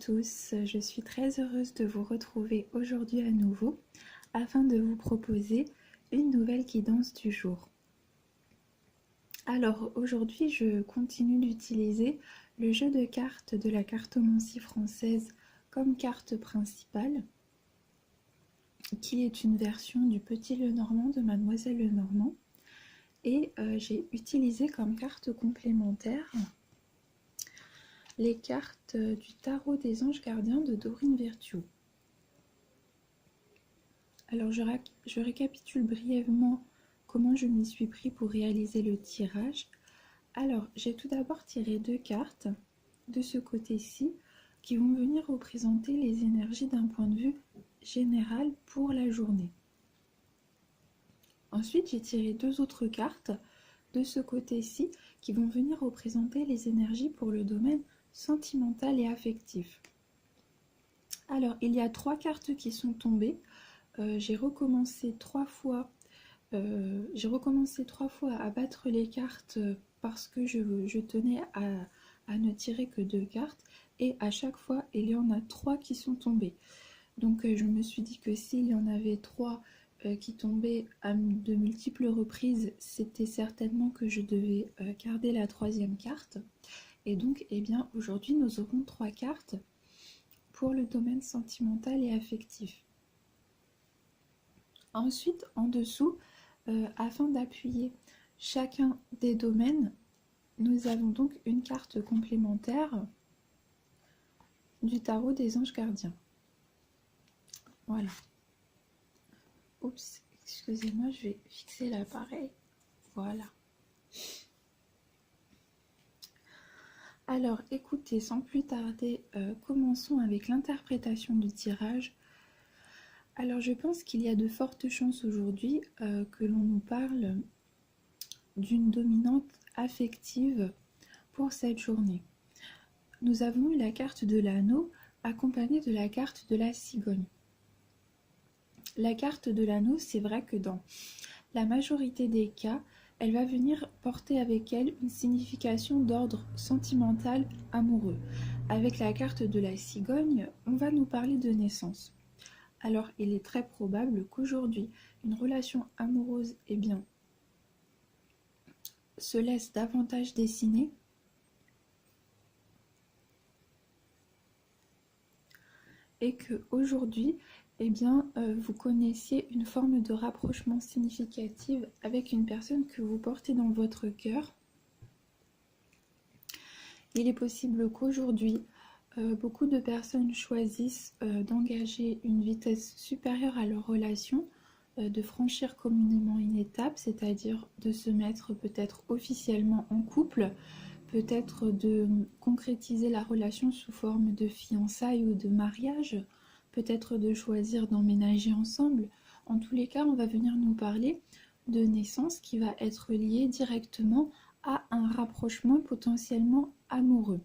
tous, je suis très heureuse de vous retrouver aujourd'hui à nouveau afin de vous proposer une nouvelle guidance du jour. Alors aujourd'hui je continue d'utiliser le jeu de cartes de la cartomancie française comme carte principale, qui est une version du Petit Lenormand de Mademoiselle Lenormand, et j'ai utilisé comme carte complémentaire les cartes du tarot des anges gardiens de Dorine Virtue. Alors je récapitule brièvement comment je m'y suis pris pour réaliser le tirage. Alors j'ai tout d'abord tiré deux cartes de ce côté-ci qui vont venir représenter les énergies d'un point de vue général pour la journée. Ensuite j'ai tiré deux autres cartes de ce côté-ci qui vont venir représenter les énergies pour le domaine sentimental et affectif. Alors il y a trois cartes qui sont tombées. J'ai recommencé trois fois à battre les cartes parce que je tenais à ne tirer que deux cartes, et à chaque fois il y en a trois qui sont tombées. Donc je me suis dit que s'il y en avait trois qui tombaient à de multiples reprises, c'était certainement que je devais garder la troisième carte. Et donc aujourd'hui nous aurons trois cartes pour le domaine sentimental et affectif. Ensuite, en dessous, afin d'appuyer chacun des domaines, nous avons donc une carte complémentaire du tarot des anges gardiens. Voilà. Oups, excusez-moi, je vais fixer l'appareil. Voilà. Alors, écoutez, sans plus tarder, commençons avec l'interprétation du tirage. Alors, je pense qu'il y a de fortes chances aujourd'hui que l'on nous parle d'une dominante affective pour cette journée. Nous avons eu la carte de l'anneau accompagnée de la carte de la cigogne. La carte de l'anneau, c'est vrai que dans la majorité des cas, elle va venir porter avec elle une signification d'ordre sentimental, amoureux. Avec la carte de la cigogne, on va nous parler de naissance. Alors, il est très probable qu'aujourd'hui, une relation amoureuse, se laisse davantage dessiner et que aujourd'hui, vous connaissiez une forme de rapprochement significatif avec une personne que vous portez dans votre cœur. Il est possible qu'aujourd'hui, beaucoup de personnes choisissent d'engager une vitesse supérieure à leur relation, de franchir communément une étape, c'est-à-dire de se mettre peut-être officiellement en couple, peut-être de concrétiser la relation sous forme de fiançailles ou de mariage, peut-être de choisir d'emménager ensemble. En tous les cas, on va venir nous parler de naissance qui va être liée directement à un rapprochement potentiellement amoureux.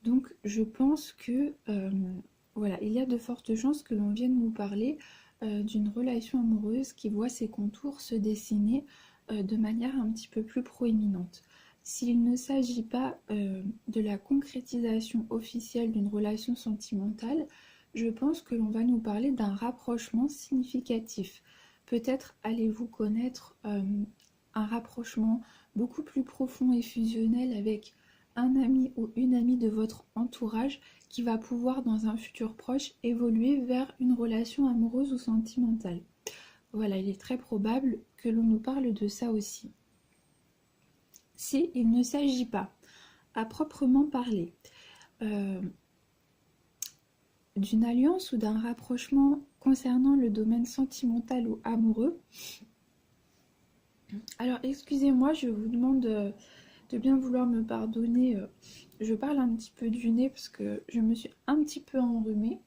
Donc je pense que il y a de fortes chances que l'on vienne nous parler d'une relation amoureuse qui voit ses contours se dessiner de manière un petit peu plus proéminente. S'il ne s'agit pas de la concrétisation officielle d'une relation sentimentale, je pense que l'on va nous parler d'un rapprochement significatif. Peut-être allez-vous connaître un rapprochement beaucoup plus profond et fusionnel avec un ami ou une amie de votre entourage qui va pouvoir dans un futur proche évoluer vers une relation amoureuse ou sentimentale. Voilà, il est très probable que l'on nous parle de ça aussi. S'il ne s'agit pas, à proprement parler, d'une alliance ou d'un rapprochement concernant le domaine sentimental ou amoureux, alors excusez-moi, je vous demande de bien vouloir me pardonner, je parle un petit peu du nez parce que je me suis un petit peu enrhumée.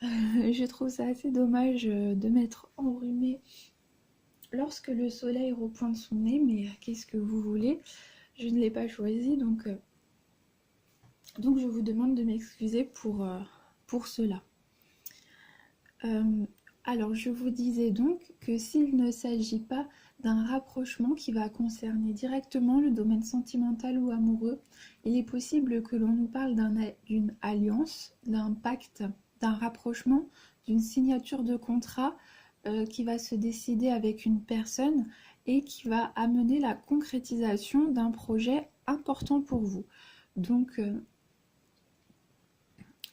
Je trouve ça assez dommage de m'être enrhumée lorsque le soleil repointe son nez, mais qu'est-ce que vous voulez, je ne l'ai pas choisi, donc je vous demande de m'excuser pour cela. Alors, je vous disais donc que s'il ne s'agit pas d'un rapprochement qui va concerner directement le domaine sentimental ou amoureux, il est possible que l'on nous parle d'une alliance, d'un pacte, d'un rapprochement, d'une signature de contrat qui va se décider avec une personne et qui va amener la concrétisation d'un projet important pour vous. Donc,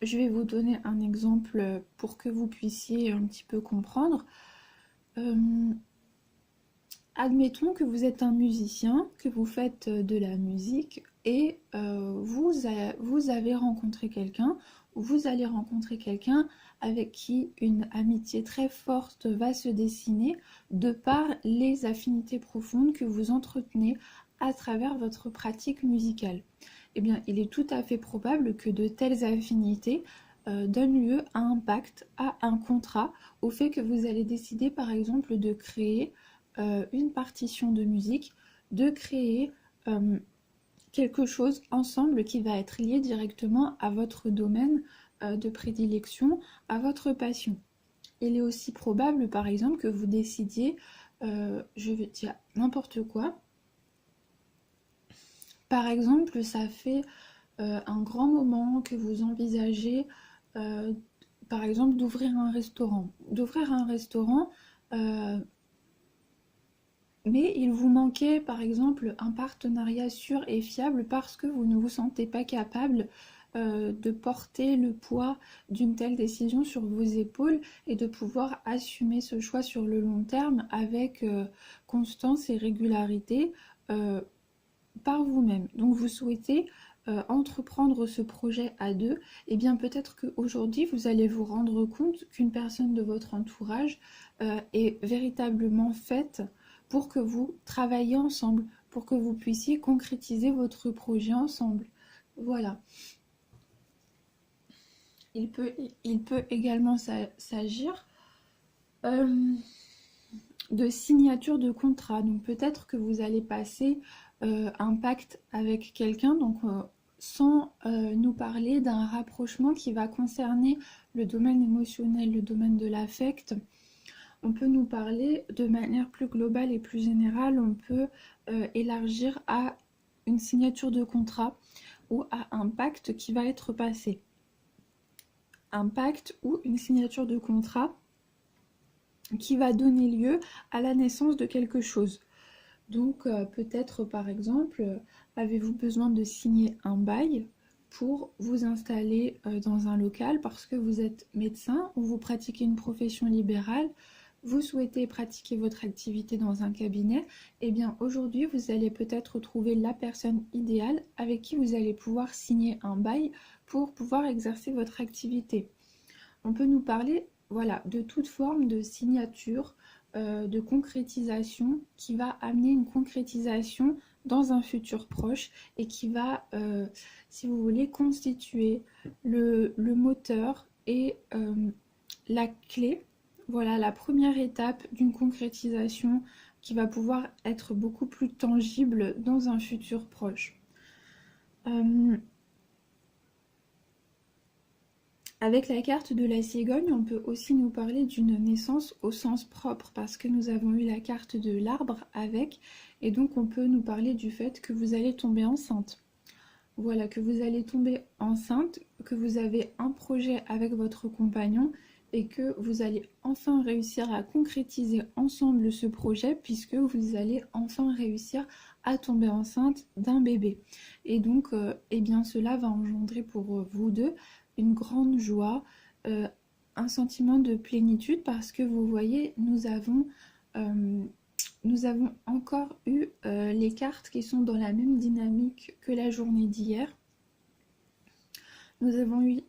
je vais vous donner un exemple pour que vous puissiez un petit peu comprendre. Admettons que vous êtes un musicien, que vous faites de la musique et vous avez rencontré quelqu'un ou vous allez rencontrer quelqu'un avec qui une amitié très forte va se dessiner de par les affinités profondes que vous entretenez à travers votre pratique musicale. Eh bien, il est tout à fait probable que de telles affinités donnent lieu à un pacte, à un contrat, au fait que vous allez décider par exemple de créer une partition de musique, de créer quelque chose ensemble qui va être lié directement à votre domaine de prédilection, à votre passion. Il est aussi probable, par exemple, que vous décidiez, je vais dire n'importe quoi. Par exemple, ça fait un grand moment que vous envisagez, par exemple, d'ouvrir un restaurant. Mais il vous manquait par exemple un partenariat sûr et fiable parce que vous ne vous sentez pas capable de porter le poids d'une telle décision sur vos épaules et de pouvoir assumer ce choix sur le long terme avec constance et régularité par vous-même. Donc vous souhaitez entreprendre ce projet à deux, et bien peut-être qu'aujourd'hui vous allez vous rendre compte qu'une personne de votre entourage est véritablement faite pour que vous travailliez ensemble, pour que vous puissiez concrétiser votre projet ensemble. Voilà. Il peut également s'agir de signature de contrat. Donc peut-être que vous allez passer un pacte avec quelqu'un, donc sans nous parler d'un rapprochement qui va concerner le domaine émotionnel, le domaine de l'affect. On peut nous parler de manière plus globale et plus générale, on peut élargir à une signature de contrat ou à un pacte qui va être passé. Un pacte ou une signature de contrat qui va donner lieu à la naissance de quelque chose. Donc peut-être par exemple, avez-vous besoin de signer un bail pour vous installer dans un local parce que vous êtes médecin ou vous pratiquez une profession libérale, vous souhaitez pratiquer votre activité dans un cabinet, et bien aujourd'hui vous allez peut-être trouver la personne idéale avec qui vous allez pouvoir signer un bail pour pouvoir exercer votre activité. On peut nous parler de toute forme de signature, de concrétisation qui va amener une concrétisation dans un futur proche et qui va, si vous voulez, constituer le moteur et la clé. Voilà la première étape d'une concrétisation qui va pouvoir être beaucoup plus tangible dans un futur proche. Avec la carte de la cigogne, on peut aussi nous parler d'une naissance au sens propre parce que nous avons eu la carte de l'arbre avec, et donc on peut nous parler du fait que vous allez tomber enceinte. Voilà, que vous allez tomber enceinte, que vous avez un projet avec votre compagnon et que vous allez enfin réussir à concrétiser ensemble ce projet puisque vous allez enfin réussir à tomber enceinte d'un bébé. Et donc, eh bien, cela va engendrer pour vous deux une grande joie, un sentiment de plénitude parce que vous voyez, nous avons encore eu les cartes qui sont dans la même dynamique que la journée d'hier. Nous avons eu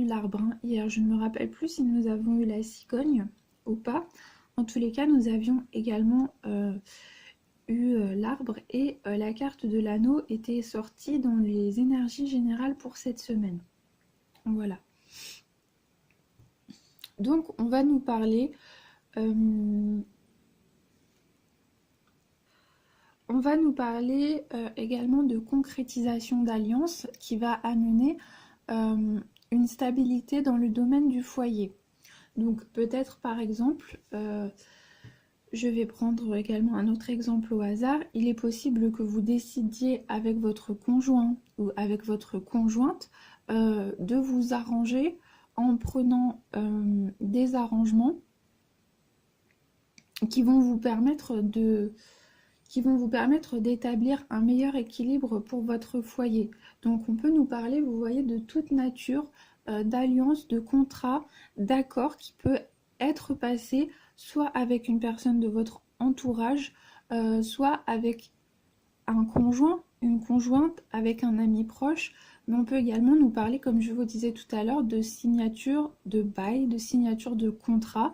l'arbre hier, je ne me rappelle plus si nous avons eu la cigogne ou pas. En tous les cas, nous avions également eu l'arbre et la carte de l'anneau était sortie dans les énergies générales pour cette semaine. Voilà. Donc, on va nous parler également de concrétisation d'alliance qui va amener une stabilité dans le domaine du foyer. Donc peut-être par exemple, je vais prendre également un autre exemple au hasard. Il est possible que vous décidiez avec votre conjoint ou avec votre conjointe de vous arranger en prenant des arrangements qui vont vous permettre d'établir un meilleur équilibre pour votre foyer. Donc on peut nous parler, vous voyez, de toute nature d'alliance, de contrat, d'accord qui peut être passé soit avec une personne de votre entourage, soit avec un conjoint, une conjointe, avec un ami proche. Mais on peut également nous parler, comme je vous disais tout à l'heure, de signatures de bail, de signatures de contrat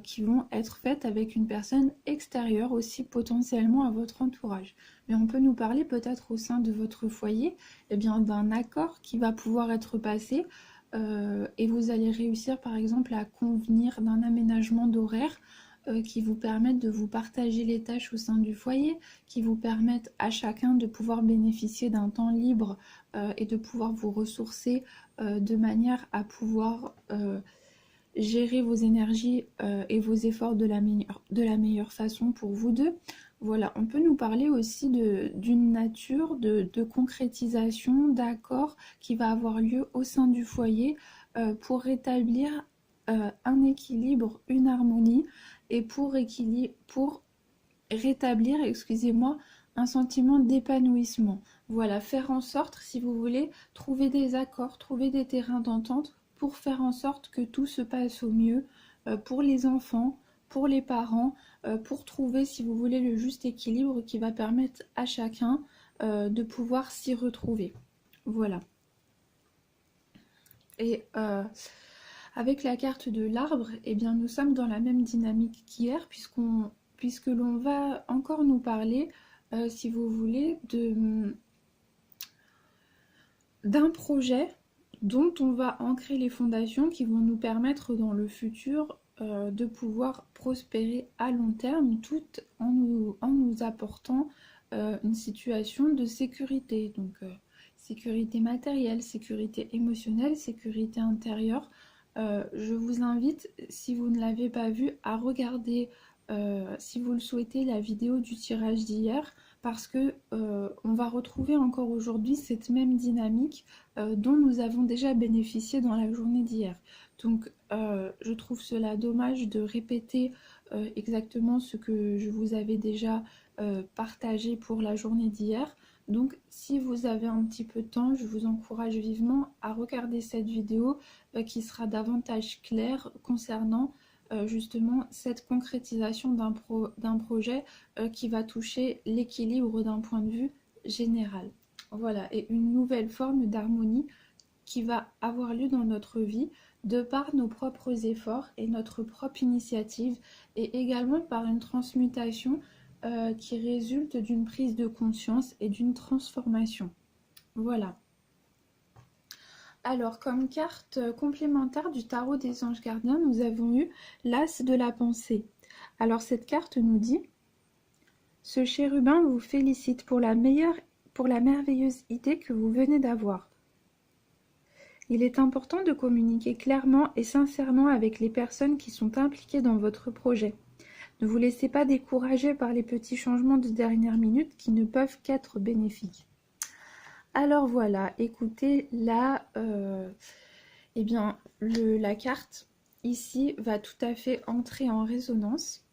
qui vont être faites avec une personne extérieure aussi potentiellement à votre entourage. Mais on peut nous parler peut-être au sein de votre foyer d'un accord qui va pouvoir être passé et vous allez réussir par exemple à convenir d'un aménagement d'horaire qui vous permettent de vous partager les tâches au sein du foyer, qui vous permettent à chacun de pouvoir bénéficier d'un temps libre et de pouvoir vous ressourcer de manière à pouvoir gérer vos énergies et vos efforts de la meilleure façon pour vous deux. Voilà, on peut nous parler aussi d'une nature de concrétisation, d'accord, qui va avoir lieu au sein du foyer pour rétablir un équilibre, une harmonie et pour rétablir, excusez-moi, un sentiment d'épanouissement. Voilà, faire en sorte, si vous voulez, trouver des accords, trouver des terrains d'entente pour faire en sorte que tout se passe au mieux pour les enfants, pour les parents, pour trouver, si vous voulez, le juste équilibre qui va permettre à chacun de pouvoir s'y retrouver. Voilà. Et avec la carte de l'arbre, eh bien, nous sommes dans la même dynamique qu'hier, puisque l'on va encore nous parler, si vous voulez, d'un projet dont on va ancrer les fondations qui vont nous permettre dans le futur de pouvoir prospérer à long terme, tout en nous apportant une situation de sécurité. Donc, sécurité matérielle, sécurité émotionnelle, sécurité intérieure. Je vous invite, si vous ne l'avez pas vu, à regarder, si vous le souhaitez, la vidéo du tirage d'hier, parce que on va retrouver encore aujourd'hui cette même dynamique dont nous avons déjà bénéficié dans la journée d'hier. Donc je trouve cela dommage de répéter exactement ce que je vous avais déjà partagé pour la journée d'hier. Donc si vous avez un petit peu de temps, je vous encourage vivement à regarder cette vidéo qui sera davantage claire concernant justement cette concrétisation d'un projet qui va toucher l'équilibre d'un point de vue général. Voilà, et une nouvelle forme d'harmonie qui va avoir lieu dans notre vie de par nos propres efforts et notre propre initiative et également par une transmutation qui résulte d'une prise de conscience et d'une transformation. Voilà. Alors, comme carte complémentaire du tarot des anges gardiens, nous avons eu l'As de la pensée. Alors, cette carte nous dit « Ce chérubin vous félicite pour la merveilleuse idée que vous venez d'avoir. Il est important de communiquer clairement et sincèrement avec les personnes qui sont impliquées dans votre projet. Ne vous laissez pas décourager par les petits changements de dernière minute qui ne peuvent qu'être bénéfiques. » Alors voilà, écoutez, là, la carte ici va tout à fait entrer en résonance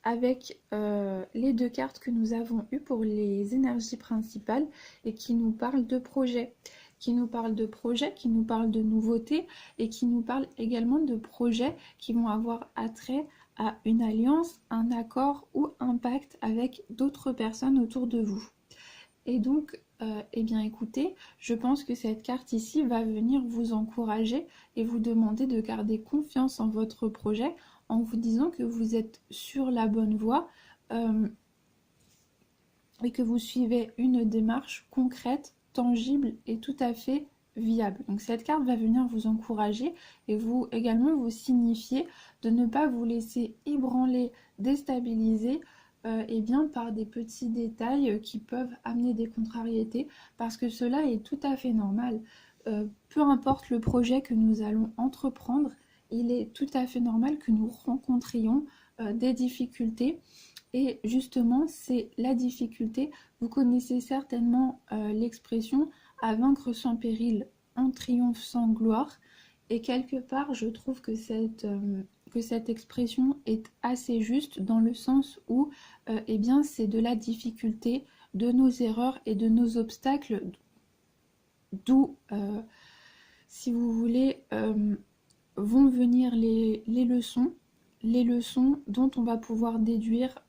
avec les deux cartes que nous avons eues pour les énergies principales et qui nous parlent de projets, qui nous parlent de nouveautés et qui nous parlent également de projets qui vont avoir attrait à une alliance, un accord ou un pacte avec d'autres personnes autour de vous. Et donc, écoutez, je pense que cette carte ici va venir vous encourager et vous demander de garder confiance en votre projet en vous disant que vous êtes sur la bonne voie et que vous suivez une démarche concrète, tangible et tout à fait viable. Donc cette carte va venir vous encourager et vous également vous signifier de ne pas vous laisser ébranler, déstabiliser par des petits détails qui peuvent amener des contrariétés parce que cela est tout à fait normal. Peu importe le projet que nous allons entreprendre, il est tout à fait normal que nous rencontrions des difficultés. Et justement, c'est la difficulté. Vous connaissez certainement l'expression à vaincre sans péril, en triomphe sans gloire. Et quelque part, je trouve que cette expression est assez juste dans le sens où eh bien, c'est de la difficulté, de nos erreurs et de nos obstacles, d'où, si vous voulez, vont venir les leçons dont on va pouvoir déduire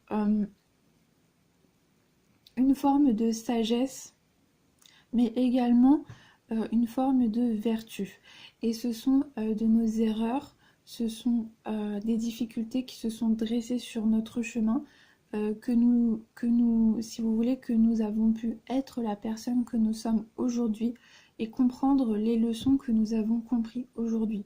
une forme de sagesse, mais également une forme de vertu. Et ce sont de nos erreurs, ce sont des difficultés qui se sont dressées sur notre chemin, que nous, si vous voulez, que nous avons pu être la personne que nous sommes aujourd'hui et comprendre les leçons que nous avons compris aujourd'hui.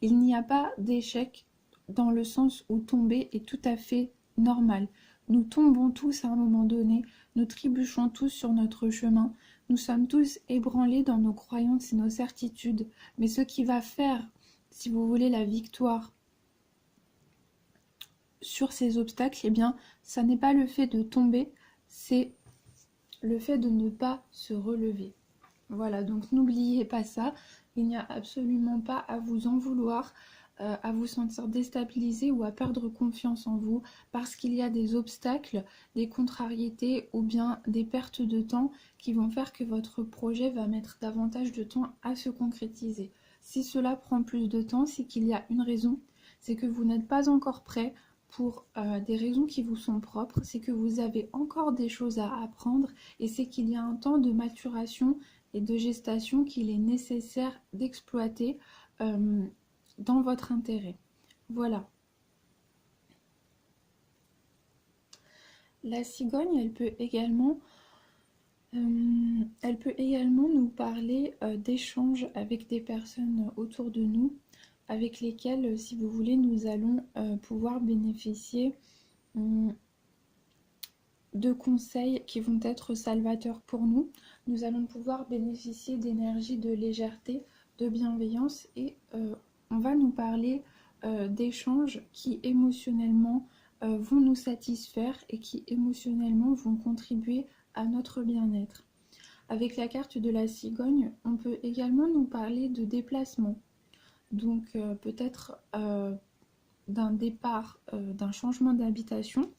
Il n'y a pas d'échec dans le sens où tomber est tout à fait normal. Nous tombons tous à un moment donné, nous trébuchons tous sur notre chemin, nous sommes tous ébranlés dans nos croyances et nos certitudes. Mais ce qui va faire, si vous voulez, la victoire sur ces obstacles, eh bien, ça n'est pas le fait de tomber, c'est le fait de ne pas se relever. Voilà, donc n'oubliez pas ça, il n'y a absolument pas à vous en vouloir, à vous sentir déstabilisé ou à perdre confiance en vous parce qu'il y a des obstacles, des contrariétés ou bien des pertes de temps qui vont faire que votre projet va mettre davantage de temps à se concrétiser. Si cela prend plus de temps, c'est qu'il y a une raison, c'est que vous n'êtes pas encore prêt pour des raisons qui vous sont propres, c'est que vous avez encore des choses à apprendre et c'est qu'il y a un temps de maturation et de gestation qu'il est nécessaire d'exploiter dans votre intérêt. Voilà. La cigogne, elle peut également nous parler d'échanges avec des personnes autour de nous, avec lesquelles, si vous voulez, nous allons pouvoir bénéficier de conseils qui vont être salvateurs pour nous. Nous allons pouvoir bénéficier d'énergie, de légèreté, de bienveillance et on va nous parler d'échanges qui émotionnellement vont nous satisfaire et qui émotionnellement vont contribuer à notre bien-être. Avec la carte de la cigogne, on peut également nous parler de déplacement. Donc peut-être d'un départ, d'un changement d'habitation.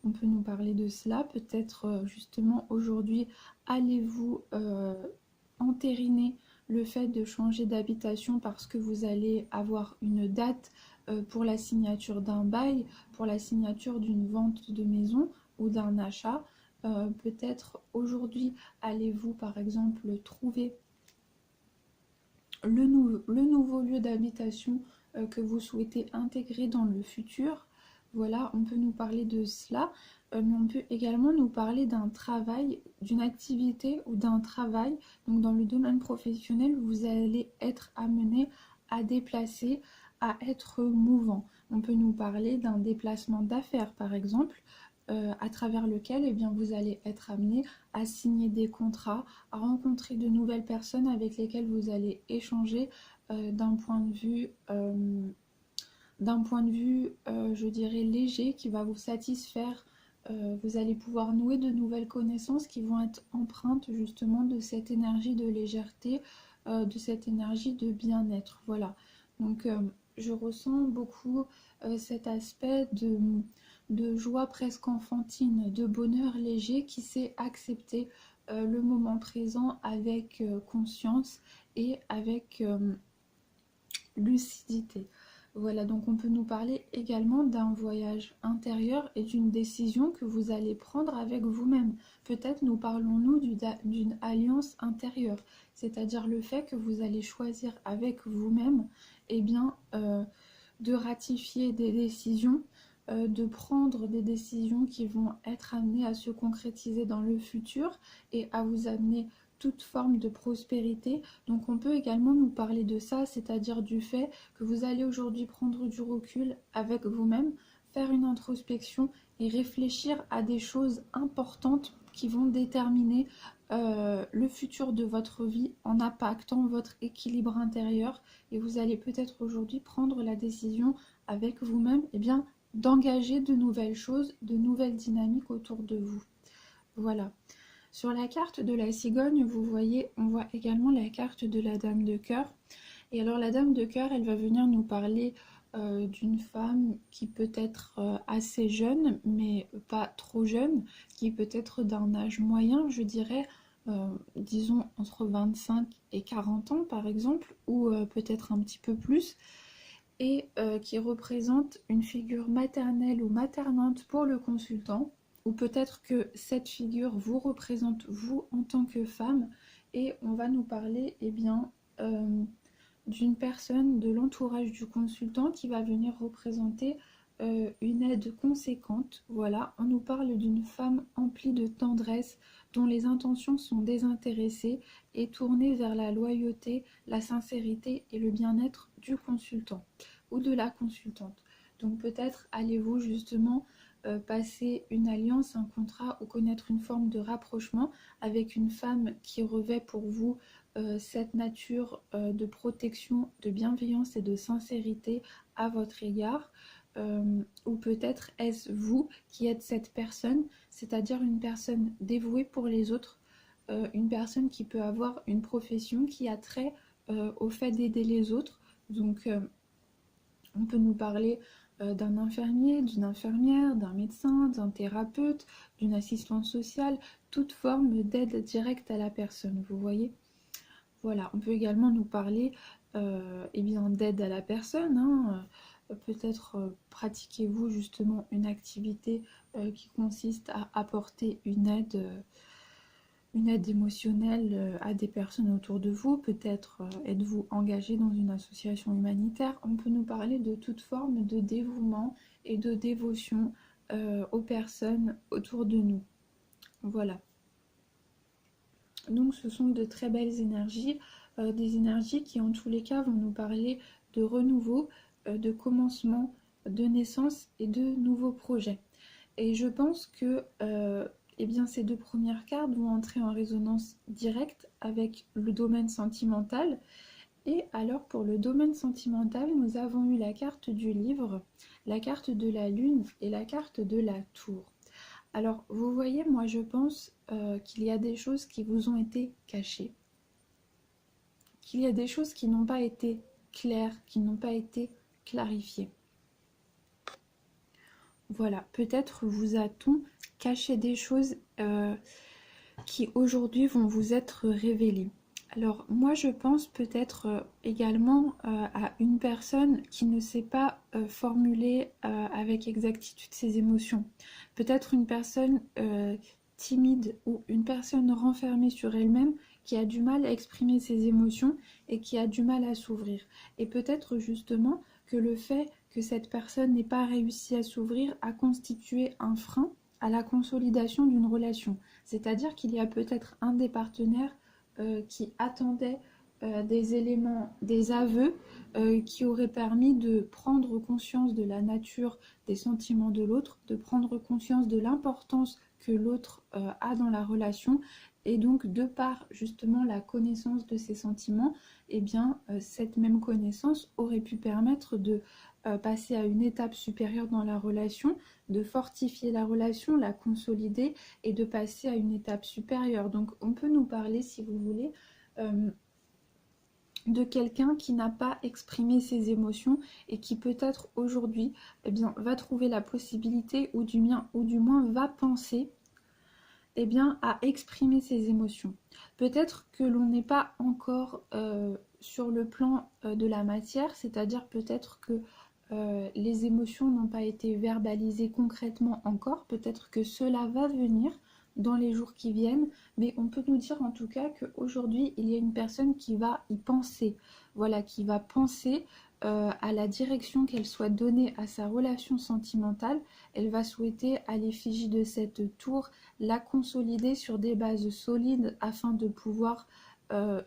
On peut nous parler de cela. Peut-être justement aujourd'hui, allez-vous entériner le fait de changer d'habitation parce que vous allez avoir une date pour la signature d'un bail, pour la signature d'une vente de maison ou d'un achat. Peut-être aujourd'hui, allez-vous par exemple trouver le nouveau lieu d'habitation que vous souhaitez intégrer dans le futur. Voilà, on peut nous parler de cela, mais on peut également nous parler d'un travail, d'une activité ou d'un travail. Donc dans le domaine professionnel, vous allez être amené à déplacer, à être mouvant. On peut nous parler d'un déplacement d'affaires par exemple, à travers lequel eh bien, vous allez être amené à signer des contrats, à rencontrer de nouvelles personnes avec lesquelles vous allez échanger d'un point de vue, je dirais, léger, qui va vous satisfaire. Vous allez pouvoir nouer de nouvelles connaissances qui vont être empreintes justement de cette énergie de légèreté, de cette énergie de bien-être. Voilà. Donc je ressens beaucoup cet aspect de joie presque enfantine, de bonheur léger qui sait accepter le moment présent avec conscience et avec lucidité. Voilà, donc on peut nous parler également d'un voyage intérieur et d'une décision que vous allez prendre avec vous-même. Peut-être nous parlons-nous d'une alliance intérieure, c'est-à-dire le fait que vous allez choisir avec vous-même eh bien, de ratifier des décisions, de prendre des décisions qui vont être amenées à se concrétiser dans le futur et à vous amener toute forme de prospérité. Donc on peut également nous parler de ça, c'est-à-dire du fait que vous allez aujourd'hui prendre du recul avec vous-même, faire une introspection et réfléchir à des choses importantes qui vont déterminer le futur de votre vie en impactant votre équilibre intérieur, et vous allez peut-être aujourd'hui prendre la décision avec vous-même d'engager de nouvelles choses, de nouvelles dynamiques autour de vous. Voilà. Sur la carte de la cigogne, vous voyez, on voit également la carte de la dame de cœur. Et alors la dame de cœur, elle va venir nous parler d'une femme qui peut être assez jeune, mais pas trop jeune, qui peut être d'un âge moyen, je dirais, disons entre 25 et 40 ans par exemple, ou peut-être un petit peu plus, et qui représente une figure maternelle ou maternante pour le consultant, ou peut-être que cette figure vous représente vous en tant que femme, et on va nous parler d'une personne de l'entourage du consultant qui va venir représenter une aide conséquente. Voilà, on nous parle d'une femme emplie de tendresse, dont les intentions sont désintéressées et tournées vers la loyauté, la sincérité et le bien-être du consultant ou de la consultante. Donc peut-être allez-vous justement passer une alliance, un contrat ou connaître une forme de rapprochement avec une femme qui revêt pour vous cette nature de protection, de bienveillance et de sincérité à votre égard. Ou peut-être est-ce vous qui êtes cette personne, c'est-à-dire une personne dévouée pour les autres, une personne qui peut avoir une profession qui a trait au fait d'aider les autres. Donc on peut nous parler d'un infirmier, d'une infirmière, d'un médecin, d'un thérapeute, d'une assistante sociale, toute forme d'aide directe à la personne, vous voyez. Voilà, on peut également nous parler d'aide à la personne, hein. Peut-être pratiquez-vous justement une activité qui consiste à apporter une aide émotionnelle à des personnes autour de vous. Peut-être êtes-vous engagé dans une association humanitaire. On peut nous parler de toute forme de dévouement et de dévotion aux personnes autour de nous. Voilà. Donc ce sont de très belles énergies, des énergies qui en tous les cas vont nous parler de renouveau, de commencement, de naissance et de nouveaux projets. Et je pense que ces deux premières cartes vont entrer en résonance directe avec le domaine sentimental. Et alors pour le domaine sentimental, nous avons eu la carte du livre, la carte de la lune et la carte de la tour. Alors, vous voyez, moi je pense qu'il y a des choses qui vous ont été cachées, qu'il y a des choses qui n'ont pas été claires, qui n'ont pas été clarifiées. Voilà, peut-être vous a-t-on caché des choses qui aujourd'hui vont vous être révélées. Alors moi je pense peut-être également à une personne qui ne sait pas formuler avec exactitude ses émotions. Peut-être une personne timide ou une personne renfermée sur elle-même qui a du mal à exprimer ses émotions et qui a du mal à s'ouvrir. Et peut-être justement que le fait que cette personne n'ait pas réussi à s'ouvrir a constitué un frein à la consolidation d'une relation. C'est-à-dire qu'il y a peut-être un des partenaires qui attendait des éléments, des aveux qui auraient permis de prendre conscience de la nature des sentiments de l'autre, de prendre conscience de l'importance que l'autre a dans la relation, et donc de par justement la connaissance de ses sentiments, cette même connaissance aurait pu permettre de passer à une étape supérieure dans la relation, de fortifier la relation, la consolider et de passer à une étape supérieure. Donc on peut nous parler, si vous voulez, de quelqu'un qui n'a pas exprimé ses émotions et qui peut-être aujourd'hui va trouver la possibilité ou du moins va penser à exprimer ses émotions. Peut-être que l'on n'est pas encore sur le plan de la matière, c'est-à-dire peut-être que les émotions n'ont pas été verbalisées concrètement encore, peut-être que cela va venir dans les jours qui viennent, mais on peut nous dire en tout cas qu'aujourd'hui il y a une personne qui va y penser, voilà, qui va penser à la direction qu'elle souhaite donner à sa relation sentimentale. Elle va souhaiter, à l'effigie de cette tour, la consolider sur des bases solides afin de pouvoir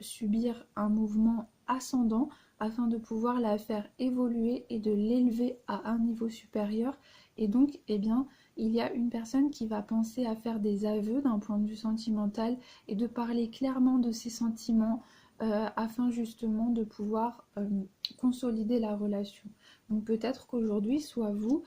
subir un mouvement ascendant, afin de pouvoir la faire évoluer et de l'élever à un niveau supérieur. Et donc, eh bien, il y a une personne qui va penser à faire des aveux d'un point de vue sentimental et de parler clairement de ses sentiments afin justement de pouvoir consolider la relation. Donc peut-être qu'aujourd'hui, soit vous,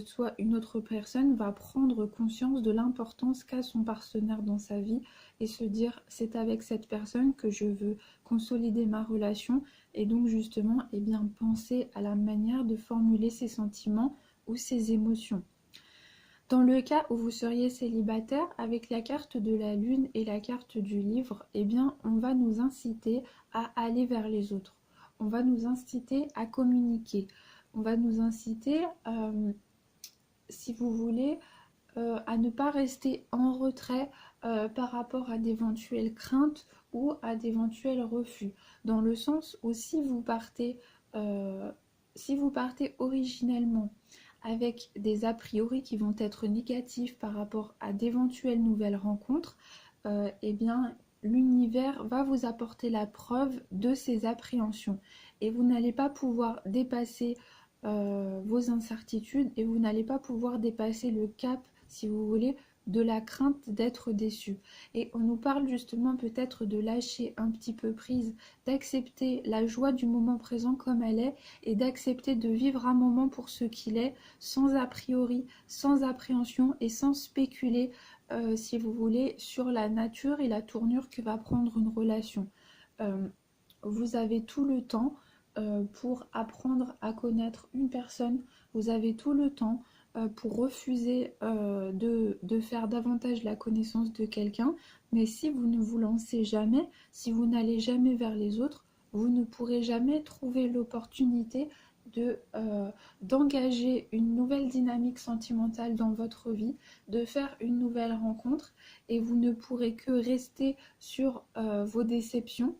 soit une autre personne va prendre conscience de l'importance qu'a son partenaire dans sa vie et se dire c'est avec cette personne que je veux consolider ma relation et donc justement eh bien, penser à la manière de formuler ses sentiments ou ses émotions. Dans le cas où vous seriez célibataire, avec la carte de la lune et la carte du livre, eh bien, on va nous inciter à aller vers les autres. On va nous inciter à communiquer. On va nous inciter, si vous voulez, à ne pas rester en retrait par rapport à d'éventuelles craintes ou à d'éventuels refus. Dans le sens où si vous partez originellement avec des a priori qui vont être négatifs par rapport à d'éventuelles nouvelles rencontres, eh bien l'univers va vous apporter la preuve de ces appréhensions et vous n'allez pas pouvoir dépasser vos incertitudes et vous n'allez pas pouvoir dépasser le cap, si vous voulez, de la crainte d'être déçu. Et on nous parle justement peut-être de lâcher un petit peu prise, d'accepter la joie du moment présent comme elle est et d'accepter de vivre un moment pour ce qu'il est, sans a priori, sans appréhension et sans spéculer, si vous voulez, sur la nature et la tournure que va prendre une relation. Vous avez tout le temps pour apprendre à connaître une personne, vous avez tout le temps pour refuser de faire davantage la connaissance de quelqu'un, mais si vous ne vous lancez jamais, si vous n'allez jamais vers les autres, vous ne pourrez jamais trouver l'opportunité d'engager une nouvelle dynamique sentimentale dans votre vie, de faire une nouvelle rencontre, et vous ne pourrez que rester sur vos déceptions,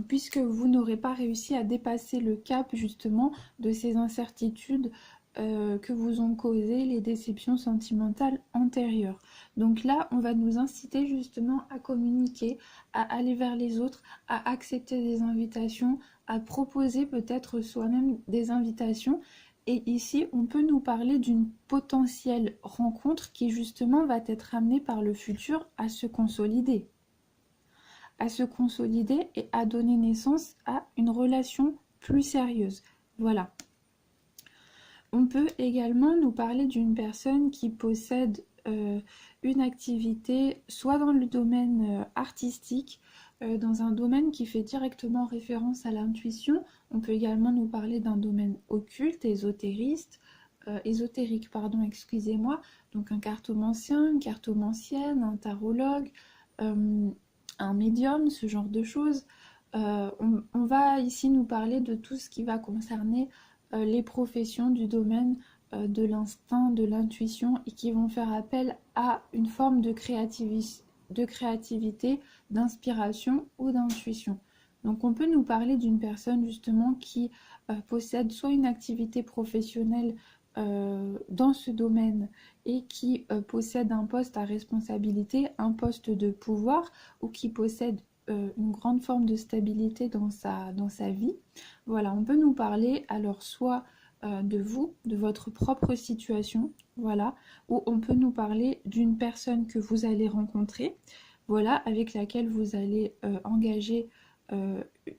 puisque vous n'aurez pas réussi à dépasser le cap justement de ces incertitudes que vous ont causé les déceptions sentimentales antérieures. Donc là, on va nous inciter justement à communiquer, à aller vers les autres, à accepter des invitations, à proposer peut-être soi-même des invitations. Et ici, on peut nous parler d'une potentielle rencontre qui justement va être amenée par le futur à se consolider et à donner naissance à une relation plus sérieuse. Voilà. On peut également nous parler d'une personne qui possède une activité soit dans le domaine artistique, dans un domaine qui fait directement référence à l'intuition. On peut également nous parler d'un domaine occulte, ésotérique, pardon, excusez-moi. Donc un cartomancien, une cartomancienne, un tarologue, un médium, ce genre de choses. On va ici nous parler de tout ce qui va concerner les professions du domaine de l'instinct, de l'intuition et qui vont faire appel à une forme de créativité, d'inspiration ou d'intuition. Donc on peut nous parler d'une personne justement qui possède soit une activité professionnelle dans ce domaine et qui possède un poste à responsabilité, un poste de pouvoir ou qui possède une grande forme de stabilité dans sa vie. Voilà, on peut nous parler alors soit de vous, de votre propre situation, voilà, ou on peut nous parler d'une personne que vous allez rencontrer, voilà, avec laquelle vous allez engager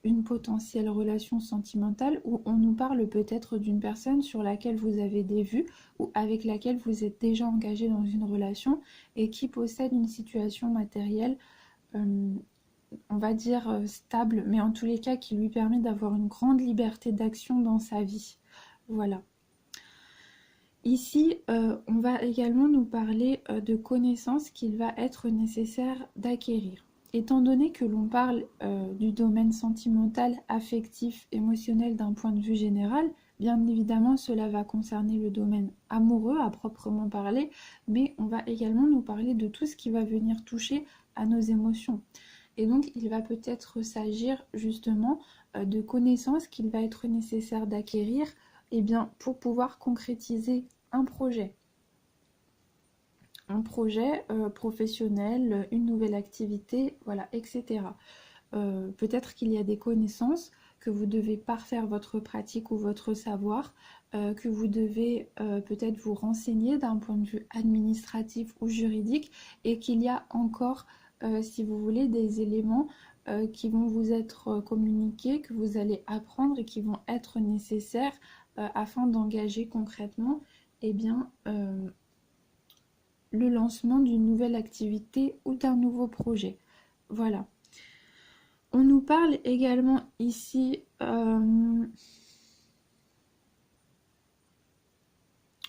une potentielle relation sentimentale, ou on nous parle peut-être d'une personne sur laquelle vous avez des vues ou avec laquelle vous êtes déjà engagé dans une relation et qui possède une situation matérielle on va dire stable, mais en tous les cas qui lui permet d'avoir une grande liberté d'action dans sa vie. Voilà. Ici, on va également nous parler de connaissances qu'il va être nécessaire d'acquérir. Étant donné que l'on parle du domaine sentimental, affectif, émotionnel d'un point de vue général, bien évidemment cela va concerner le domaine amoureux à proprement parler, mais on va également nous parler de tout ce qui va venir toucher à nos émotions. Et donc, il va peut-être s'agir justement de connaissances qu'il va être nécessaire d'acquérir pour pouvoir concrétiser un projet professionnel, une nouvelle activité, voilà, etc. Peut-être qu'il y a des connaissances que vous devez parfaire votre pratique ou votre savoir, que vous devez peut-être vous renseigner d'un point de vue administratif ou juridique, et qu'il y a encore, si vous voulez, des éléments qui vont vous être communiqués, que vous allez apprendre et qui vont être nécessaires afin d'engager concrètement eh bien, le lancement d'une nouvelle activité ou d'un nouveau projet. Voilà. On nous parle également ici, on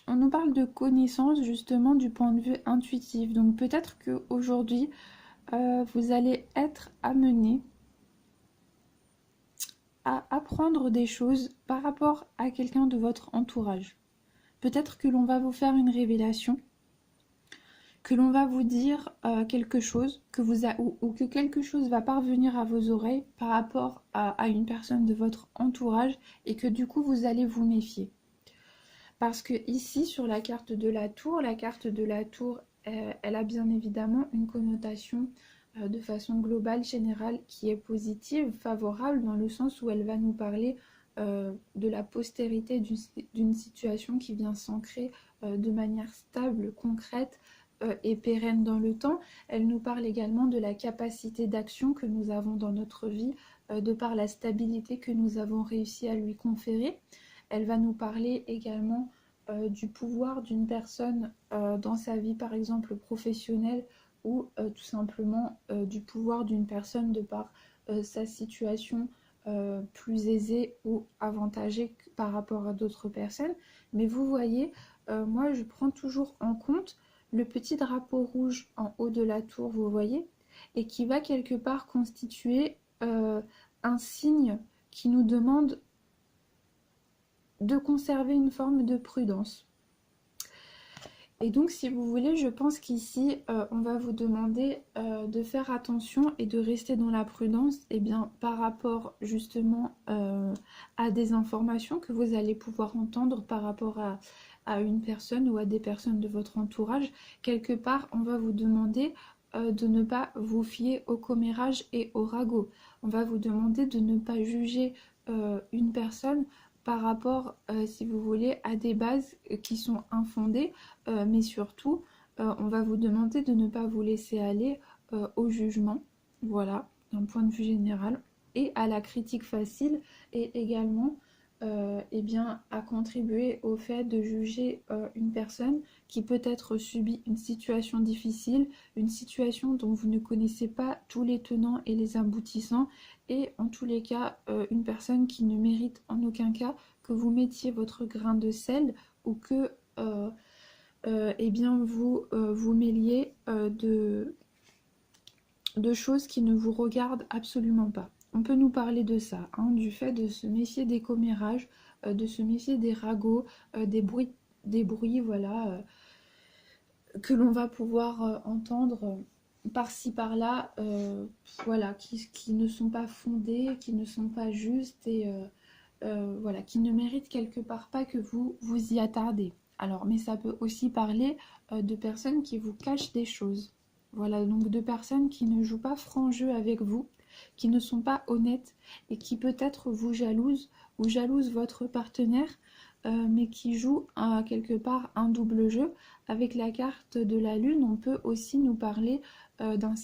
nous parle de connaissances justement du point de vue intuitif. Donc peut-être qu'aujourd'hui, vous allez être amené à apprendre des choses par rapport à quelqu'un de votre entourage. Peut-être que l'on va vous faire une révélation, que l'on va vous dire quelque chose, ou que quelque chose va parvenir à vos oreilles par rapport à une personne de votre entourage, et que du coup vous allez vous méfier. Parce que ici sur la carte de la tour, elle a bien évidemment une connotation de façon globale, générale, qui est positive, favorable, dans le sens où elle va nous parler de la postérité d'une situation qui vient s'ancrer de manière stable, concrète et pérenne dans le temps. Elle nous parle également de la capacité d'action que nous avons dans notre vie, de par la stabilité que nous avons réussi à lui conférer. Elle va nous parler également du pouvoir d'une personne dans sa vie, par exemple professionnelle, ou tout simplement du pouvoir d'une personne de par sa situation plus aisée ou avantagée par rapport à d'autres personnes. Mais vous voyez, moi je prends toujours en compte le petit drapeau rouge en haut de la tour, vous voyez, et qui va quelque part constituer un signe qui nous demande de conserver une forme de prudence. Et donc, si vous voulez, je pense qu'ici, on va vous demander de faire attention et de rester dans la prudence, et bien, par rapport justement à des informations que vous allez pouvoir entendre par rapport à une personne ou à des personnes de votre entourage. Quelque part, on va vous demander de ne pas vous fier au commérage et au ragot. On va vous demander de ne pas juger une personne par rapport, si vous voulez, à des bases qui sont infondées, mais surtout, on va vous demander de ne pas vous laisser aller au jugement, voilà, d'un point de vue général, et à la critique facile, et également eh bien, à contribuer au fait de juger une personne qui peut-être subit une situation difficile, une situation dont vous ne connaissez pas tous les tenants et les aboutissants, et en tous les cas, une personne qui ne mérite en aucun cas que vous mettiez votre grain de sel, ou que eh bien, vous vous mêliez de choses qui ne vous regardent absolument pas. On peut nous parler de ça, hein, du fait de se méfier des commérages, de se méfier des ragots, des bruits, voilà, que l'on va pouvoir entendre par-ci par-là, voilà, qui ne sont pas fondés, qui ne sont pas justes, et voilà, qui ne méritent quelque part pas que vous vous y attardez. Alors, mais ça peut aussi parler de personnes qui vous cachent des choses. Voilà, donc de personnes qui ne jouent pas franc jeu avec vous, qui ne sont pas honnêtes, et qui peut-être vous jalousent ou jalousent votre partenaire, mais qui jouent quelque part un double jeu. Avec la carte de la lune, on peut aussi nous parler d'un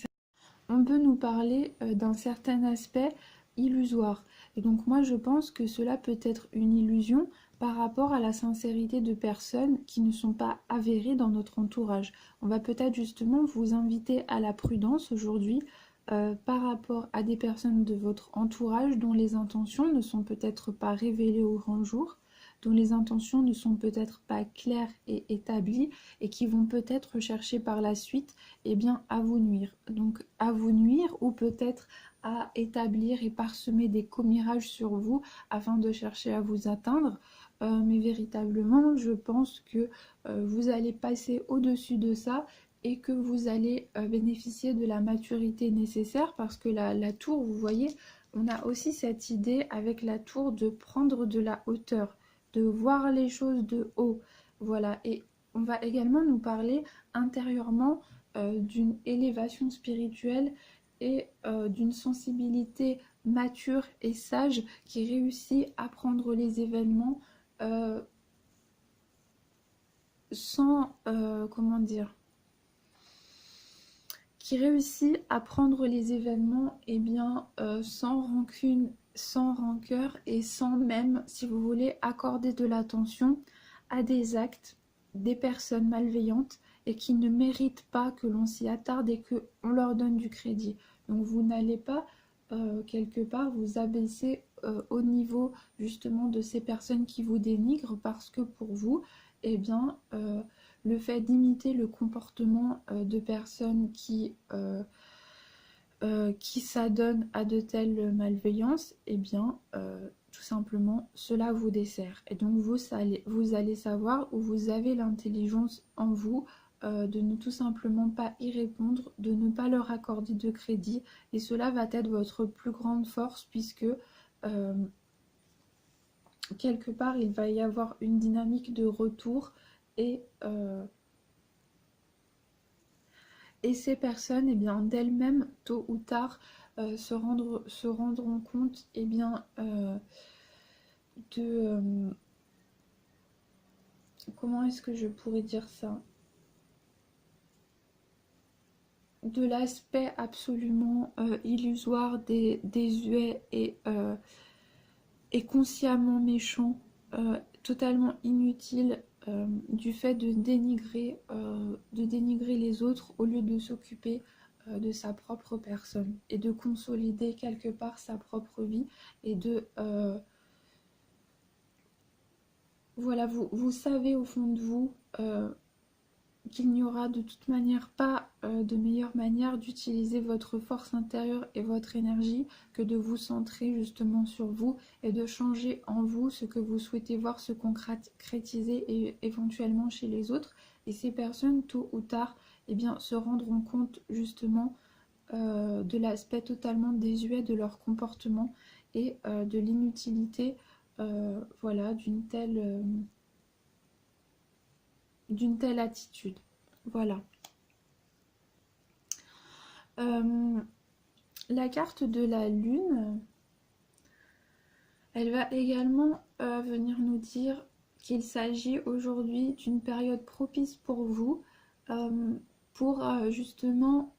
certain aspect illusoire. Et donc moi je pense que cela peut être une illusion par rapport à la sincérité de personnes qui ne sont pas avérées dans notre entourage. On va peut-être justement vous inviter à la prudence aujourd'hui par rapport à des personnes de votre entourage dont les intentions ne sont peut-être pas révélées au grand jour, dont les intentions ne sont peut-être pas claires et établies, et qui vont peut-être chercher par la suite eh bien, à vous nuire. Donc à vous nuire, ou peut-être à établir et parsemer des commérages sur vous afin de chercher à vous atteindre. Mais véritablement, je pense que vous allez passer au-dessus de ça, et que vous allez bénéficier de la maturité nécessaire, parce que la tour, vous voyez, on a aussi cette idée avec la tour de prendre de la hauteur, de voir les choses de haut. Voilà, et on va également nous parler intérieurement d'une élévation spirituelle et d'une sensibilité mature et sage qui réussit à prendre les événements sans, comment dire, qui réussit à prendre les événements sans rancune, sans rancœur et sans même, si vous voulez, accorder de l'attention à des actes des personnes malveillantes et qui ne méritent pas que l'on s'y attarde et qu'on leur donne du crédit. Donc vous n'allez pas quelque part vous abaisser au niveau justement de ces personnes qui vous dénigrent parce que pour vous, le fait d'imiter le comportement de personnes qui s'adonnent à de telles malveillances, tout simplement, cela vous dessert. Et donc, vous allez savoir où vous avez l'intelligence en vous de ne tout simplement pas y répondre, de ne pas leur accorder de crédit. Et cela va être votre plus grande force puisque quelque part, il va y avoir une dynamique de retour et ces personnes, d'elles-mêmes, tôt ou tard, se rendront compte, comment est-ce que je pourrais dire ça? De l'aspect absolument illusoire, désuet et consciemment méchant, totalement inutile du fait de dénigrer les autres au lieu de s'occuper de sa propre personne et de consolider quelque part sa propre vie et voilà, vous savez au fond de vous qu'il n'y aura de toute manière pas de meilleure manière d'utiliser votre force intérieure et votre énergie que de vous centrer justement sur vous et de changer en vous ce que vous souhaitez voir se concrétiser et éventuellement chez les autres. Et ces personnes, tôt ou tard, se rendront compte justement de l'aspect totalement désuet de leur comportement et de l'inutilité voilà, d'une telle attitude. Voilà. La carte de la lune, elle va également venir nous dire qu'il s'agit aujourd'hui d'une période propice pour vous pour justement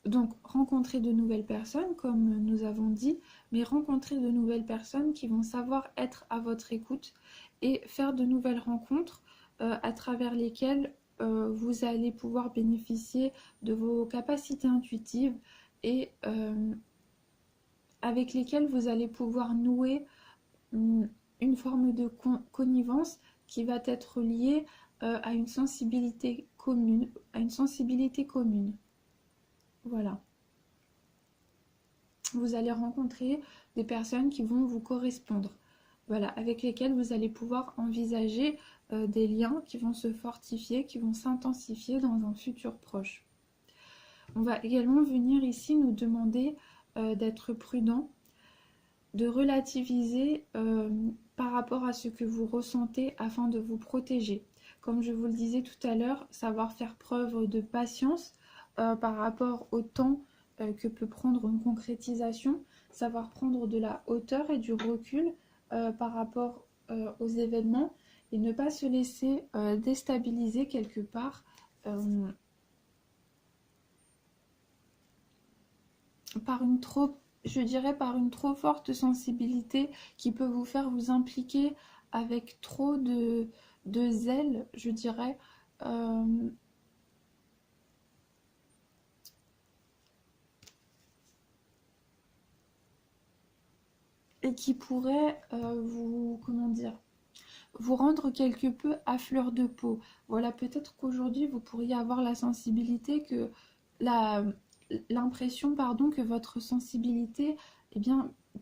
donc rencontrer de nouvelles personnes comme nous avons dit, mais rencontrer de nouvelles personnes qui vont savoir être à votre écoute et faire de nouvelles rencontres à travers lesquelles vous allez pouvoir bénéficier de vos capacités intuitives et avec lesquelles vous allez pouvoir nouer une forme de connivence qui va être liée à une sensibilité commune, Voilà. Vous allez rencontrer des personnes qui vont vous correspondre. Voilà, avec lesquelles vous allez pouvoir envisager des liens qui vont se fortifier, qui vont s'intensifier dans un futur proche. On va également venir ici nous demander d'être prudent, de relativiser par rapport à ce que vous ressentez afin de vous protéger. Comme je vous le disais tout à l'heure, savoir faire preuve de patience par rapport au temps que peut prendre une concrétisation, savoir prendre de la hauteur et du recul par rapport aux événements et ne pas se laisser déstabiliser quelque part par une trop forte sensibilité qui peut vous faire vous impliquer avec trop de zèle, je dirais. Et qui pourrait vous rendre quelque peu à fleur de peau. Voilà, peut-être qu'aujourd'hui vous pourriez avoir la sensibilité que l'impression que votre sensibilité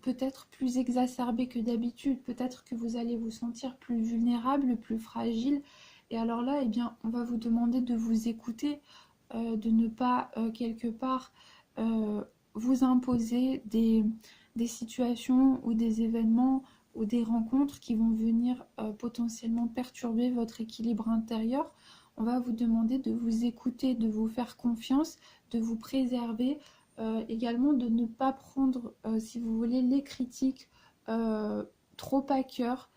peut être plus exacerbée que d'habitude, peut-être que vous allez vous sentir plus vulnérable, plus fragile, et alors là on va vous demander de vous écouter, de ne pas quelque part vous imposer des situations ou des événements ou des rencontres qui vont venir potentiellement perturber votre équilibre intérieur. On va vous demander de vous écouter, de vous faire confiance, de vous préserver également de ne pas prendre, si vous voulez, les critiques trop à cœur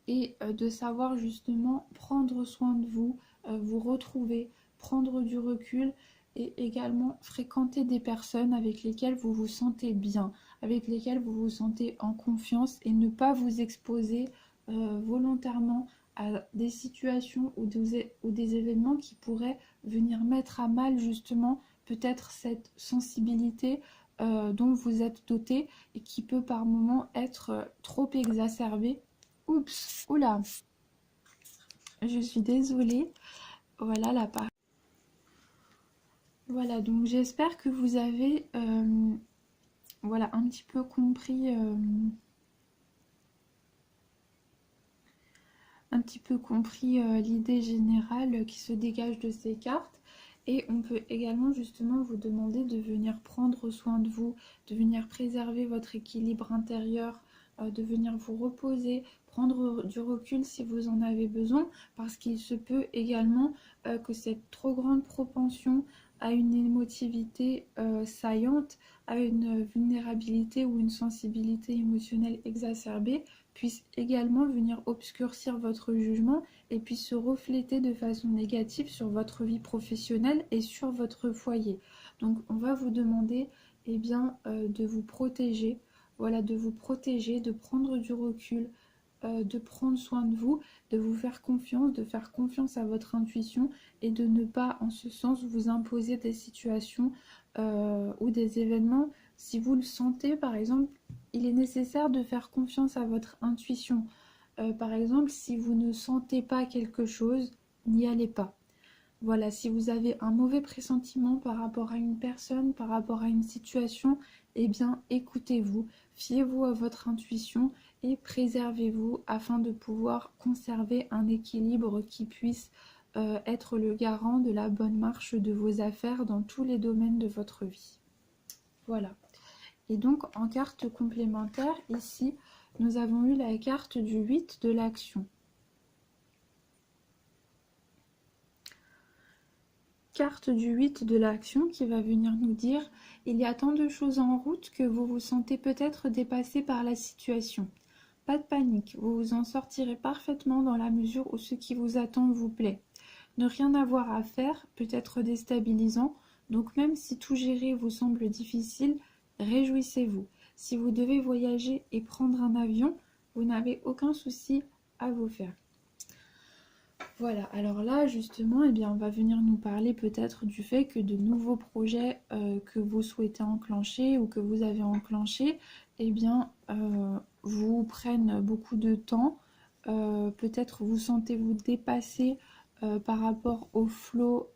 et de savoir justement prendre soin de vous, vous retrouver, prendre du recul et également fréquenter des personnes avec lesquelles vous vous sentez bien, avec lesquelles vous vous sentez en confiance et ne pas vous exposer volontairement à des situations ou des événements qui pourraient venir mettre à mal justement peut-être cette sensibilité dont vous êtes doté et qui peut par moments être trop exacerbée. Oups, oula, je suis désolée. Voilà la part. Voilà, donc j'espère que vous avez voilà, un petit peu compris l'idée générale qui se dégage de ces cartes. Et on peut également justement vous demander de venir prendre soin de vous, de venir préserver votre équilibre intérieur, de venir vous reposer, prendre du recul si vous en avez besoin, parce qu'il se peut également que cette trop grande propension à une émotivité saillante, à une vulnérabilité ou une sensibilité émotionnelle exacerbée, puisse également venir obscurcir votre jugement et puis se refléter de façon négative sur votre vie professionnelle et sur votre foyer. Donc on va vous demander eh bien, de vous protéger, voilà, de vous protéger, de prendre du recul, de prendre soin de vous faire confiance, de faire confiance à votre intuition et de ne pas en ce sens vous imposer des situations ou des événements. Si vous le sentez par exemple, il est nécessaire de faire confiance à votre intuition. Par exemple, si vous ne sentez pas quelque chose, n'y allez pas. Voilà, si vous avez un mauvais pressentiment par rapport à une personne, par rapport à une situation, eh bien écoutez-vous, fiez-vous à votre intuition et préservez-vous afin de pouvoir conserver un équilibre qui puisse être le garant de la bonne marche de vos affaires dans tous les domaines de votre vie. Voilà. Et donc en carte complémentaire, ici, nous avons eu la carte du 8 de l'action. Carte du 8 de l'action qui va venir nous dire « Il y a tant de choses en route que vous vous sentez peut-être dépassé par la situation. Pas de panique, vous vous en sortirez parfaitement dans la mesure où ce qui vous attend vous plaît. Ne rien avoir à faire peut être déstabilisant, donc même si tout gérer vous semble difficile, réjouissez-vous. Si vous devez voyager et prendre un avion, vous n'avez aucun souci à vous faire. » Voilà, alors là justement, eh bien, on va venir nous parler peut-être du fait que de nouveaux projets que vous souhaitez enclencher ou que vous avez enclenchés, eh bien, vous prennent beaucoup de temps. Peut-être vous sentez-vous dépassé par rapport au flot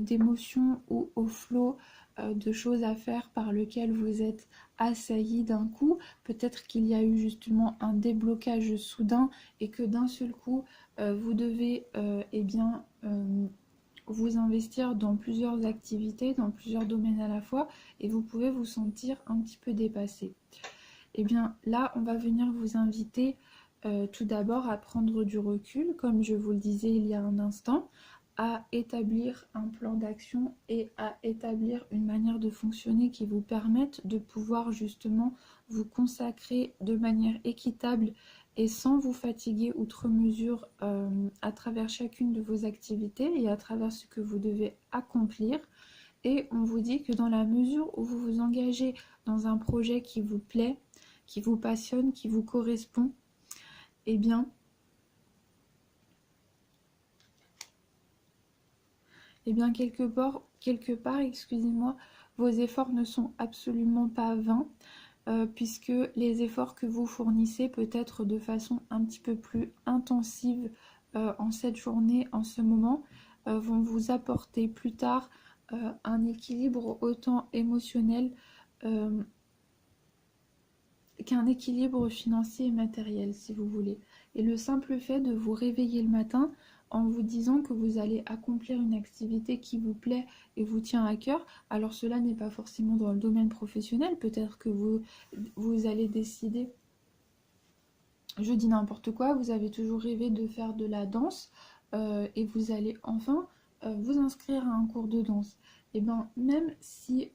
d'émotions ou au flot de choses à faire par lequel vous êtes assailli d'un coup. Peut-être qu'il y a eu justement un déblocage soudain et que d'un seul coup, vous devez vous investir dans plusieurs activités, dans plusieurs domaines à la fois et vous pouvez vous sentir un petit peu dépassé. Et bien là, on va venir vous inviter tout d'abord à prendre du recul, comme je vous le disais il y a un instant, à établir un plan d'action et à établir une manière de fonctionner qui vous permette de pouvoir justement vous consacrer de manière équitable et sans vous fatiguer outre mesure à travers chacune de vos activités et à travers ce que vous devez accomplir. Et on vous dit que dans la mesure où vous vous engagez dans un projet qui vous plaît, qui vous passionne, qui vous correspond, eh bien, quelque part, excusez-moi, vos efforts ne sont absolument pas vains, puisque les efforts que vous fournissez peut-être de façon un petit peu plus intensive en cette journée, en ce moment, vont vous apporter plus tard un équilibre autant émotionnel qu'un équilibre financier et matériel, si vous voulez. Et le simple fait de vous réveiller le matin en vous disant que vous allez accomplir une activité qui vous plaît et vous tient à cœur, alors cela n'est pas forcément dans le domaine professionnel, peut-être que vous allez décider, je dis n'importe quoi, vous avez toujours rêvé de faire de la danse et vous allez enfin vous inscrire à un cours de danse. et bien même si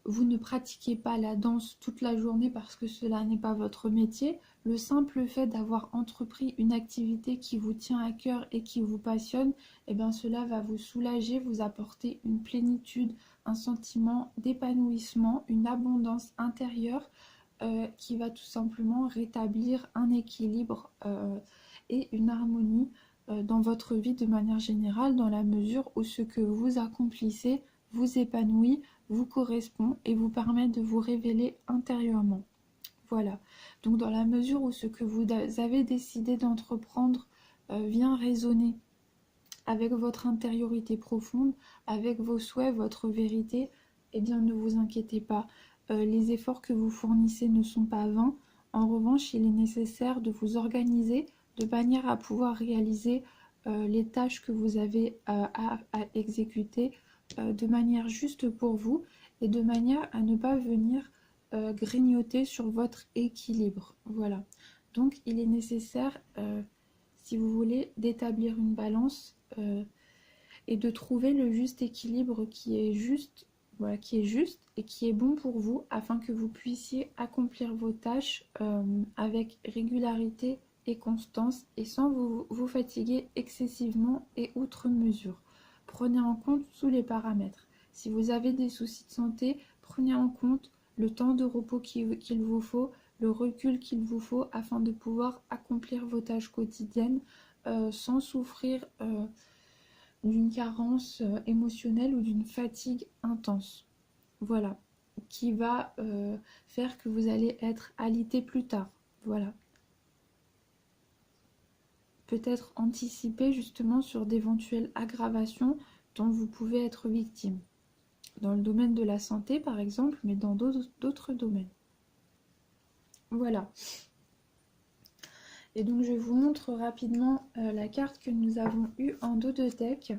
vous ne pratiquez pas la danse toute la journée parce que cela n'est pas votre métier, le simple fait d'avoir entrepris une activité qui vous tient à cœur et qui vous passionne, et bien cela va vous soulager, vous apporter une plénitude, un sentiment d'épanouissement, une abondance intérieure qui va tout simplement rétablir un équilibre et une harmonie dans votre vie de manière générale, dans la mesure où ce que vous accomplissez vous épanouit, vous correspond et vous permet de vous révéler intérieurement. Voilà. Donc dans la mesure où ce que vous avez décidé d'entreprendre vient résonner avec votre intériorité profonde, avec vos souhaits, votre vérité, eh bien ne vous inquiétez pas. Les efforts que vous fournissez ne sont pas vains. En revanche, il est nécessaire de vous organiser de manière à pouvoir réaliser les tâches que vous avez à exécuter de manière juste pour vous et de manière à ne pas venir grignoter sur votre équilibre. Voilà. Donc il est nécessaire, si vous voulez, d'établir une balance et de trouver le juste équilibre qui est juste, voilà, qui est juste et qui est bon pour vous afin que vous puissiez accomplir vos tâches avec régularité et constance et sans vous fatiguer excessivement et outre mesure. Prenez en compte tous les paramètres. Si vous avez des soucis de santé, prenez en compte le temps de repos qu'il vous faut, le recul qu'il vous faut afin de pouvoir accomplir vos tâches quotidiennes sans souffrir d'une carence émotionnelle ou d'une fatigue intense. Voilà, qui va faire que vous allez être alité plus tard. Voilà. Peut-être anticiper justement sur d'éventuelles aggravations dont vous pouvez être victime. Dans le domaine de la santé par exemple, mais dans d'autres domaines. Voilà. Et donc je vous montre rapidement la carte que nous avons eue en dos de deck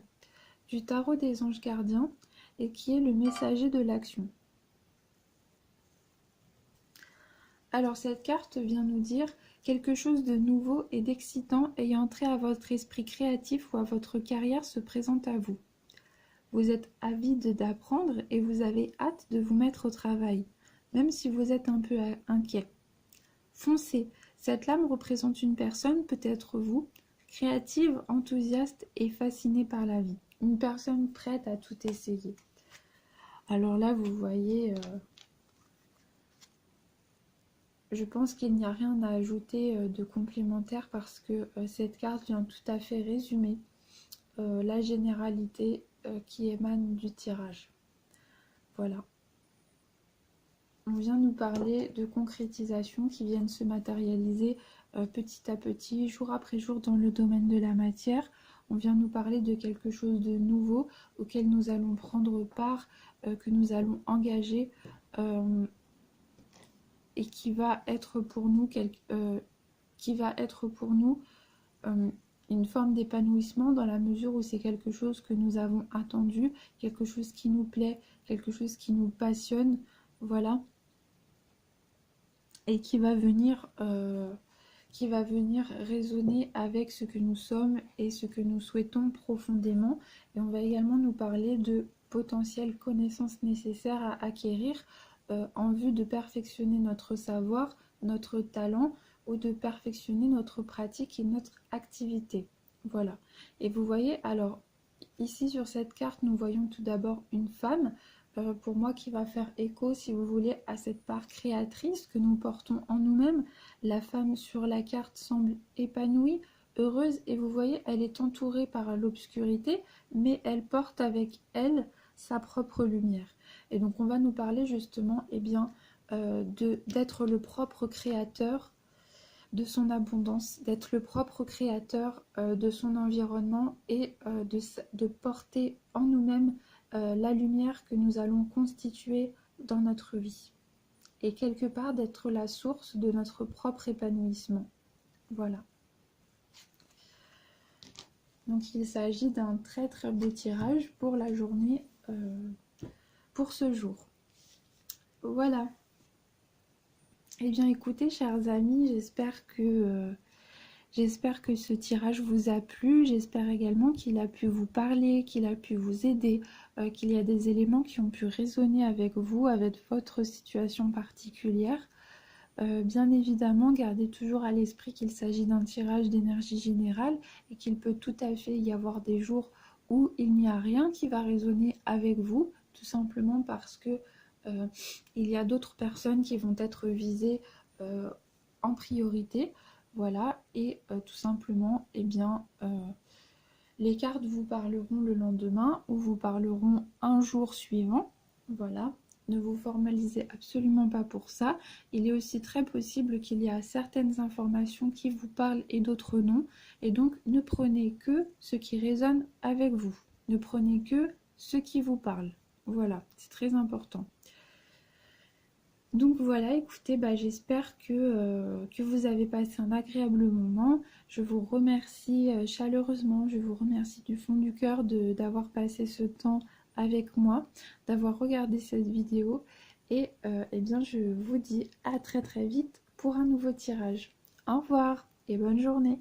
du tarot des anges gardiens et qui est le messager de l'action. Alors cette carte vient nous dire quelque chose de nouveau et d'excitant ayant trait à votre esprit créatif ou à votre carrière se présente à vous. Vous êtes avide d'apprendre et vous avez hâte de vous mettre au travail, même si vous êtes un peu inquiet. Foncez, cette lame représente une personne, peut-être vous, créative, enthousiaste et fascinée par la vie. Une personne prête à tout essayer. Alors là, vous voyez, je pense qu'il n'y a rien à ajouter de complémentaire parce que cette carte vient tout à fait résumer la généralité qui émane du tirage. Voilà. On vient nous parler de concrétisation qui viennent se matérialiser petit à petit, jour après jour dans le domaine de la matière. On vient nous parler de quelque chose de nouveau auquel nous allons prendre part, que nous allons engager et qui va être pour nous, une forme d'épanouissement dans la mesure où c'est quelque chose que nous avons attendu, quelque chose qui nous plaît, quelque chose qui nous passionne, voilà, et qui va venir résonner avec ce que nous sommes et ce que nous souhaitons profondément. Et on va également nous parler de potentielles connaissances nécessaires à acquérir en vue de perfectionner notre savoir, notre talent ou de perfectionner notre pratique et notre activité. Voilà. Et vous voyez, alors, ici sur cette carte, nous voyons tout d'abord une femme, pour moi qui va faire écho, si vous voulez, à cette part créatrice que nous portons en nous-mêmes. La femme sur la carte semble épanouie, heureuse, et vous voyez, elle est entourée par l'obscurité, mais elle porte avec elle sa propre lumière. Et donc on va nous parler justement d'être le propre créateur de son abondance, d'être le propre créateur de son environnement et de porter en nous-mêmes la lumière que nous allons constituer dans notre vie. Et quelque part d'être la source de notre propre épanouissement. Voilà. Donc il s'agit d'un très très beau tirage pour la journée, pour ce jour. Voilà. Eh bien écoutez chers amis, j'espère que J'espère que ce tirage vous a plu, j'espère également qu'il a pu vous parler, qu'il a pu vous aider, qu'il y a des éléments qui ont pu résonner avec vous, avec votre situation particulière. Bien évidemment, gardez toujours à l'esprit qu'il s'agit d'un tirage d'énergie générale et qu'il peut tout à fait y avoir des jours où il n'y a rien qui va résonner avec vous, tout simplement parce que il y a d'autres personnes qui vont être visées en priorité. Voilà, et tout simplement, eh bien, les cartes vous parleront le lendemain ou vous parleront un jour suivant. Voilà, ne vous formalisez absolument pas pour ça. Il est aussi très possible qu'il y a certaines informations qui vous parlent et d'autres non. Et donc, ne prenez que ce qui résonne avec vous. Ne prenez que ce qui vous parle. Voilà, c'est très important. Donc voilà, écoutez, j'espère que vous avez passé un agréable moment. Je vous remercie chaleureusement, je vous remercie du fond du cœur d'avoir passé ce temps avec moi, d'avoir regardé cette vidéo. Et eh bien, je vous dis à très très vite pour un nouveau tirage. Au revoir et bonne journée.